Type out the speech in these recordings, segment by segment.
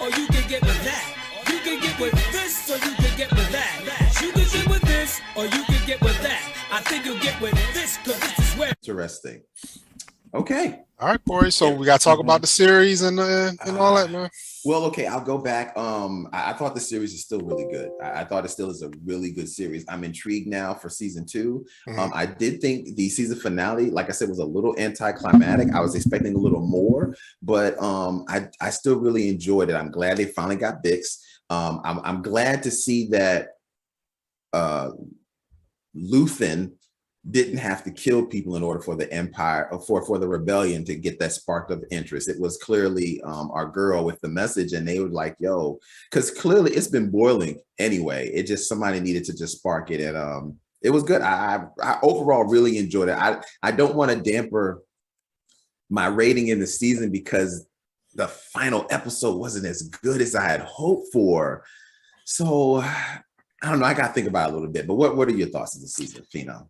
or you can get with that. You can get with this, or you can get with that. You can get with this, or you can get with that. I think you'll get with this, because this is where. Interesting. Okay. All right, Corey. So we got to talk about the series and all that, man. Well, okay, I'll go back. I thought the series is still really good. I thought it still is a really good series. I'm intrigued now for season 2. I did think the season finale, like I said, was a little anticlimactic. I was expecting a little more, but I still really enjoyed it. I'm glad they finally got Bix. I'm glad to see that Luthen didn't have to kill people in order for the Empire or for the rebellion to get that spark of interest. It was clearly our girl with the message, and they were like, yo, because clearly it's been boiling anyway. It just, somebody needed to just spark it. And it was good. I overall really enjoyed it. I don't want to damper my rating in the season because the final episode wasn't as good as I had hoped for. So I don't know. I got to think about it a little bit. But what are your thoughts of the season, Phenom?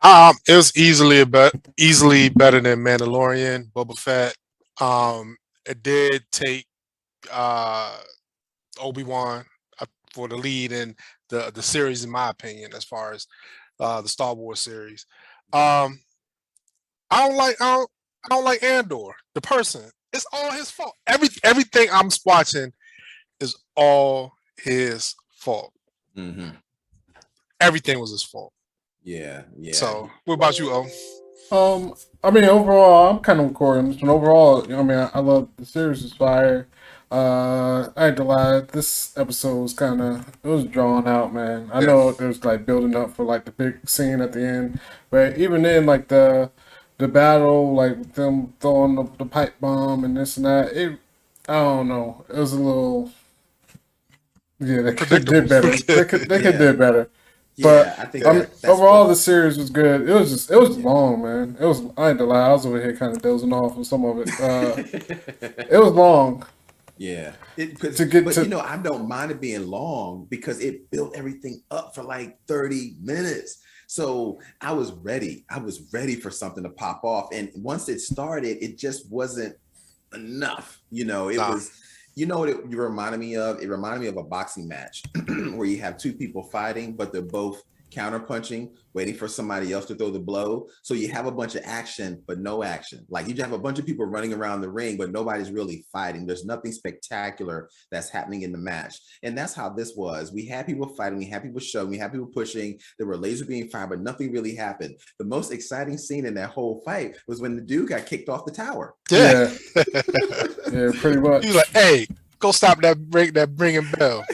It was easily better than Mandalorian, Boba Fett. It did take Obi-Wan for the lead in the series, in my opinion, as far as the Star Wars series. I don't like Andor, the person. It's all his fault. Everything I'm watching is all his fault. Everything was his fault. Yeah. So, what about you, O? I mean, overall, I'm kind of with Corey on this one. Overall, I mean, I love the series is fire. I ain't gonna lie, this episode was it was drawn out, man. I know there's like building up for like the big scene at the end, but even then, like the battle, like them throwing the pipe bomb and this and that, I don't know. It was a little, they could did better. They could did better. But I think overall, the series was good. It was long, man. I ain't gonna lie, I was over here kind of dozing off on some of it. It was long. Yeah. You know, I don't mind it being long because it built everything up for like 30 minutes. So I was ready. I was ready for something to pop off. And once it started, it just wasn't enough. You know, it was. You know what it reminded me of? It reminded me of a boxing match where you have two people fighting, but they're both counterpunching, waiting for somebody else to throw the blow. So you have a bunch of action, but no action. Like you just have a bunch of people running around the ring, but nobody's really fighting. There's nothing spectacular that's happening in the match. And that's how this was. We had people fighting, we had people shoving, we had people pushing, there were lasers being fired, but nothing really happened. The most exciting scene in that whole fight was when the dude got kicked off the tower. Yeah, pretty much. He was like, hey, go stop that ringing bell.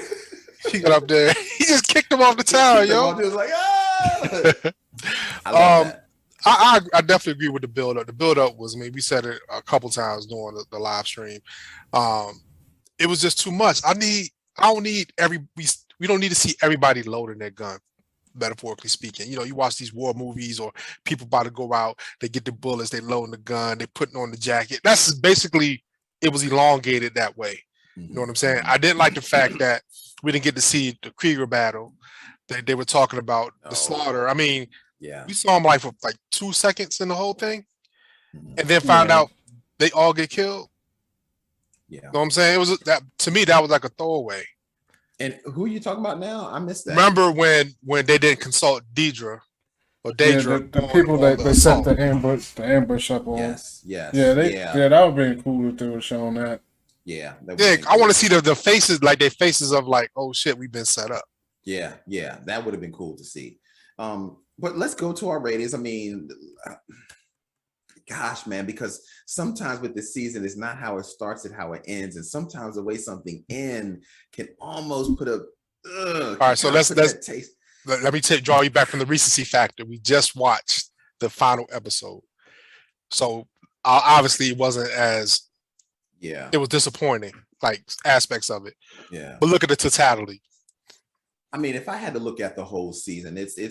He got up there. He just kicked him off the tower, yo. He was like, ah! I love that. I definitely agree with the build up. The build up was, we said it a couple times during the live stream. It was just too much. We don't need to see everybody loading their gun, metaphorically speaking. You know, you watch these war movies or people about to go out, they get the bullets, they loading the gun, they putting on the jacket. That's basically, it was elongated that way. You know what I'm saying? I didn't like the fact that we didn't get to see the Krieger battle. They were talking about the slaughter. I mean, we saw him for 2 seconds in the whole thing, and then found out they all get killed. Yeah, you know what I'm saying? It was that, to me, that was like a throwaway. And who are you talking about now? I missed that. Remember when they didn't consult Deidre or Daedra? The people that they set the ambush up on. Yes. Yeah, that would have been cool if they were showing that. Yeah, I want to see the faces, like their faces of like, oh shit, we've been set up. Yeah, that would have been cool to see. But let's go to our ratings. I mean, gosh, man, because sometimes with this season, it's not how it starts, it's how it ends, and sometimes the way something ends can almost put a. All right, so let me draw you back from the recency factor. We just watched the final episode, so obviously it wasn't as. Yeah, it was disappointing, like aspects of it. Yeah, but look at the totality. I mean, if I had to look at the whole season, it's a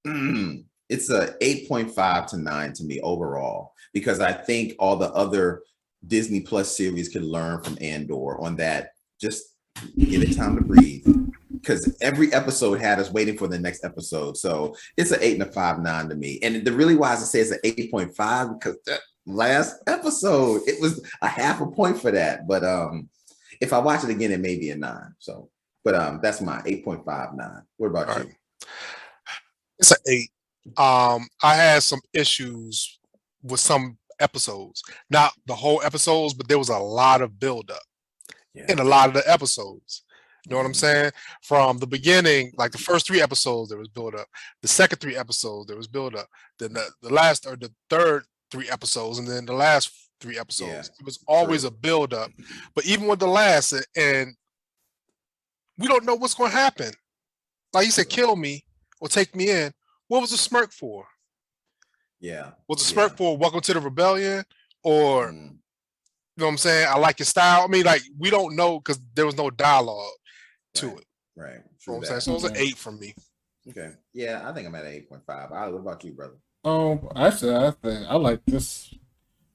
8.5 to 9 to me overall, because I think all the other Disney Plus series could learn from Andor on that. Just give it time to breathe, because every episode had us waiting for the next episode. So it's an 8 and a 5, 9 to me. And the really wise to say it's an 8.5 because last episode. It was a half a point for that. But if I watch it again, it may be a 9. So, but that's my 8.59. What about All you? right. It's an 8. I had some issues with some episodes, not the whole episodes, but there was a lot of buildup Yeah. in a lot of the episodes. You know what I'm Mhm. saying? From the beginning, like the first 3 episodes, there was build up. The second 3 episodes, there was build up. Then the last or the third 3 episodes, and then the last 3 Yeah. episodes. It was always True. a build up. But even with the last, and we don't know what's going to happen. Like you said, True. kill me or take me in. What was the smirk for? Yeah. Was the Yeah. smirk for welcome to the rebellion? Or, Mm, you know what I'm saying? I like your style. I mean, like, we don't know because there was no dialogue to right. it. Right. You know True what I'm saying? that. So it was an Mhm. 8 from me. Okay. Yeah, I think I'm at an 8.5. What about you, brother? Actually, I think I like this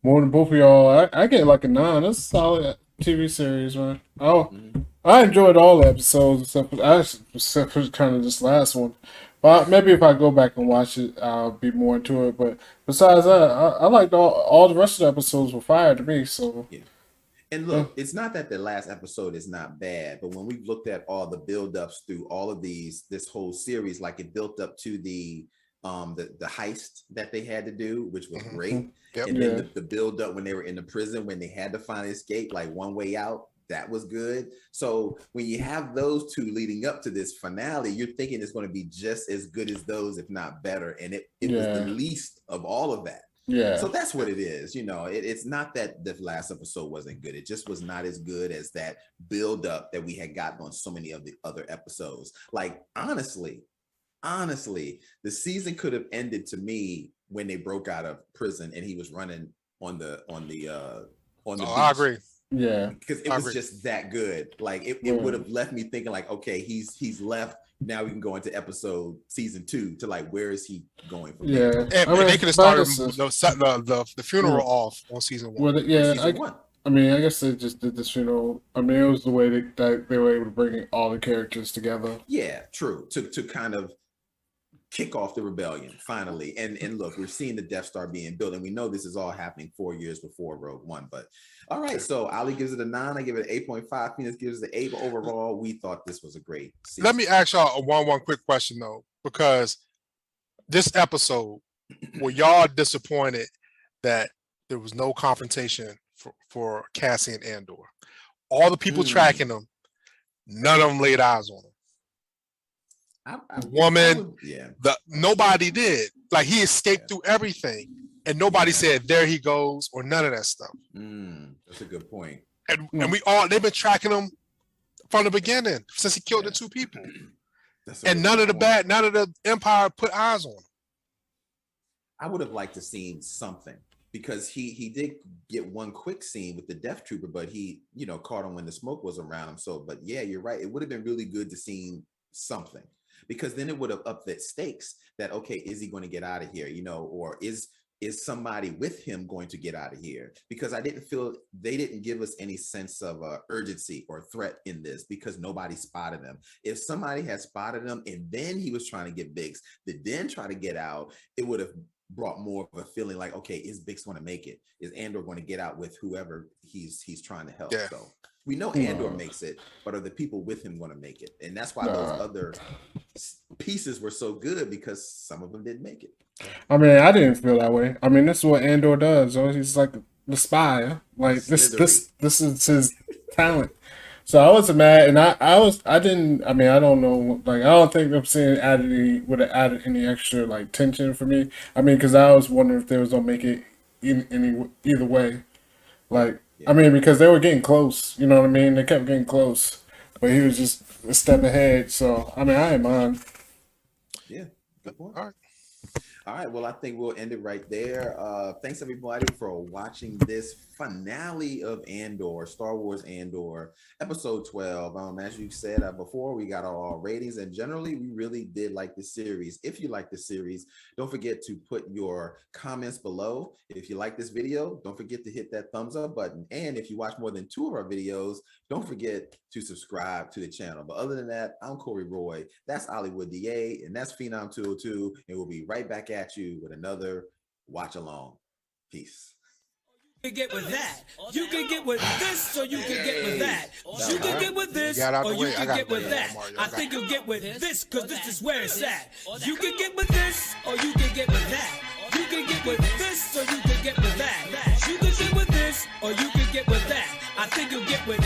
more than both of y'all. I get like a 9. It's a solid TV series, man. Oh, Mhm. I enjoyed all the episodes except for kind of this last one. But maybe if I go back and watch it, I'll be more into it. But besides that, I liked all the rest of the episodes were fire to me. So Yeah. And yeah, look, it's not that the last episode is not bad, but when we've looked at all the buildups through all of this whole series, like it built up to the heist that they had to do, which was Mhm. great. Yep. And then yeah, the build up when they were in the prison, when they had to finally escape, like one way out, that was good. So when you have those two leading up to this finale, you're thinking it's going to be just as good as those, if not better. And it was the yeah, least of all of that. So yeah, that's what it is. It's not that the last episode wasn't good. It just was not as good as that build up that we had gotten on so many of the other episodes. Like honestly, the season could have ended to me when they broke out of prison and he was running on the Oh, I beach agree. yeah, because it I was agree. just that good. Like it would yeah. have left me thinking like, okay, he's left. Now we can go into season 2 to like, where is he going from there? Yeah. And I they mean, could have but I started guess it's, the yeah. funeral off on season 1. Well, On yeah, season 1. I mean, I guess they just did this, I mean, it was the way that they were able to bring all the characters together. Yeah, true. To kind of kick off the rebellion finally. And look, we're seeing the Death Star being built, and we know this is all happening 4 years before Rogue One. But all right, so Ali gives it a 9. I give it an 8.5. Phoenix gives it an 8. But overall, we thought this was a great Let season. me ask y'all a one quick question though, because this episode, were y'all disappointed that there was no confrontation for Cassie and Andor? All the people tracking them, none of them laid eyes on him. The woman, Yeah. nobody did. Like he escaped through everything, and nobody Yeah. said there he goes or none of that stuff. That's a good point. And they've been tracking him from the beginning since he killed the 2 people, and none of the Empire put eyes on him. I would have liked to seen something because he did get one quick scene with the Death Trooper, but he caught him when the smoke was around him. So, but yeah, you're right. It would have been really good to see something because then it would have upped that stakes. That okay, is he going to get out of here? Or is somebody with him going to get out of here? Because I didn't feel they didn't give us any sense of urgency or threat in this because nobody spotted him. If somebody had spotted him and then he was trying to get Biggs, to then try to get out, it would have brought more of a feeling like, okay, is Bix going to make it? Is Andor going to get out with whoever he's trying to help? Yeah. So we know Andor makes it, but are the people with him going to make it? And that's why those other pieces were so good because some of them didn't make it. I mean, I didn't feel that way. I mean, this is what Andor does. He's like the spy. Like this is his talent. So I wasn't mad, and I didn't. I mean, I don't know. Like I don't think I'm saying would have added any extra like tension for me. I mean, because I was wondering if they was gonna make it either way. Like I mean, because they were getting close. You know what I mean? They kept getting close, but he was just a step ahead. So I mean, I ain't mind. Yeah, good point. All right, well, I think we'll end it right there. Thanks everybody for watching this finale of Andor, Star Wars Andor, episode 12. As you said before, we got our ratings, and generally we really did like the series. If you like the series, don't forget to put your comments below. If you like this video, don't forget to hit that thumbs up button. And if you watch more than 2 of our videos, don't forget to subscribe to the channel. But other than that, I'm Corey Roy. That's Hollywood DA, and that's Phenom 202. And we'll be right back at you with another watch along. Peace. can get with that. You can get with this, or you can get with that. You can get with this, Got out or the you way. I can got get the with way, that. Mario. I think you'll get with this, cause this is where it's at. You can get with this, or you can get with that. You can get with this, or you can get with that. You can get with this, or you can get with that. I think you'll get with